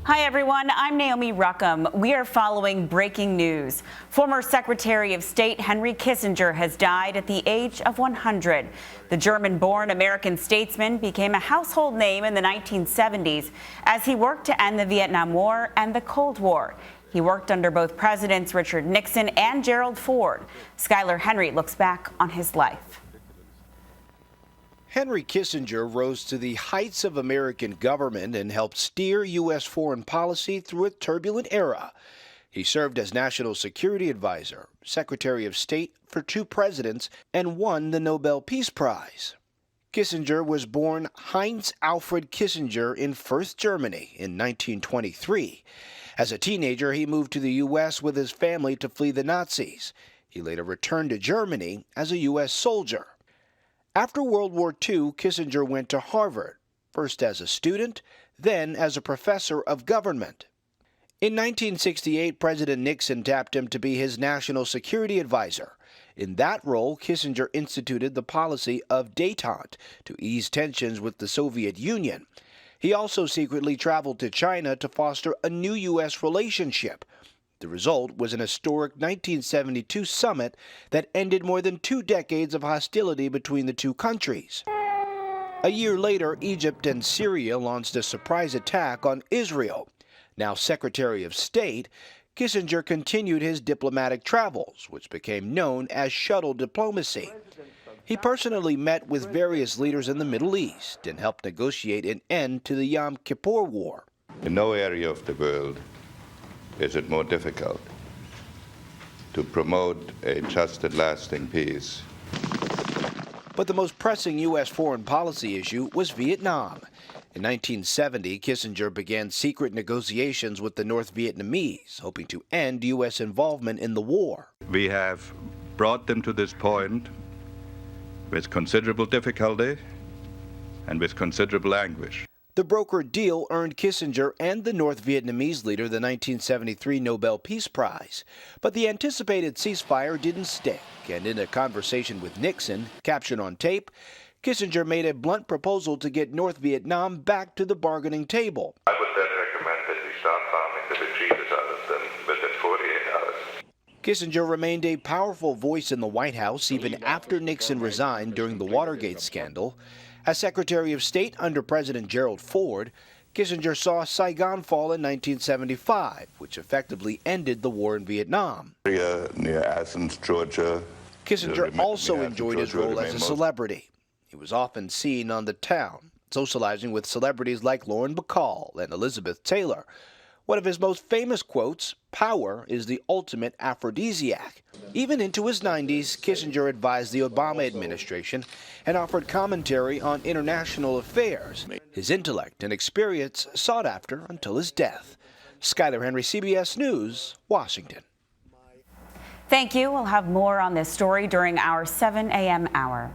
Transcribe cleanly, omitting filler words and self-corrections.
Hi, everyone. I'm Naomi Ruckham. We are following breaking news. Former Secretary of State Henry Kissinger has died at the age of 100. The German-born American statesman became a household name in the 1970s as he worked to end the Vietnam War and the Cold War. He worked under both Presidents Richard Nixon and Gerald Ford. Skyler Henry looks back on his life. Henry Kissinger rose to the heights of American government and helped steer U.S. foreign policy through a turbulent era. He served as National Security Advisor, Secretary of State for 2 presidents, and won the Nobel Peace Prize. Kissinger was born Heinz Alfred Kissinger in Fürth, Germany in 1923. As a teenager, he moved to the U.S. with his family to flee the Nazis. He later returned to Germany as a U.S. soldier. After World War II, Kissinger went to Harvard, first as a student, then as a professor of government. In 1968, President Nixon tapped him to be his national security advisor. In that role, Kissinger instituted the policy of détente to ease tensions with the Soviet Union. He also secretly traveled to China to foster a new U.S. relationship. The result was an historic 1972 summit that ended more than 2 decades of hostility between the two countries. A year later, Egypt and Syria launched a surprise attack on Israel. Now Secretary of State, Kissinger continued his diplomatic travels, which became known as shuttle diplomacy. He personally met with various leaders in the Middle East and helped negotiate an end to the Yom Kippur War. In no area of the world is it more difficult to promote a just and lasting peace. But the most pressing U.S. foreign policy issue was Vietnam. In 1970, Kissinger began secret negotiations with the North Vietnamese, hoping to end U.S. involvement in the war. We have brought them to this point with considerable difficulty and with considerable anguish. The brokered deal earned Kissinger and the North Vietnamese leader the 1973 Nobel Peace Prize. But the anticipated ceasefire didn't stick, and in a conversation with Nixon, captured on tape, Kissinger made a blunt proposal to get North Vietnam back to the bargaining table. I would then recommend that we start farming the retreated out of them within 48 hours. Kissinger remained a powerful voice in the White House even after Nixon resigned during the Watergate scandal. As Secretary of State under President Gerald Ford, Kissinger saw Saigon fall in 1975, which effectively ended the war in Vietnam. Near Athens, Georgia. Kissinger also enjoyed his role as a celebrity. He was often seen on the town, socializing with celebrities like Lauren Bacall and Elizabeth Taylor. One of his most famous quotes, "Power is the ultimate aphrodisiac." Even into his 90s, Kissinger advised the Obama administration and offered commentary on international affairs. His intellect and experience sought after until his death. Skyler Henry, CBS News, Washington. Thank you. We'll have more on this story during our 7 a.m. hour.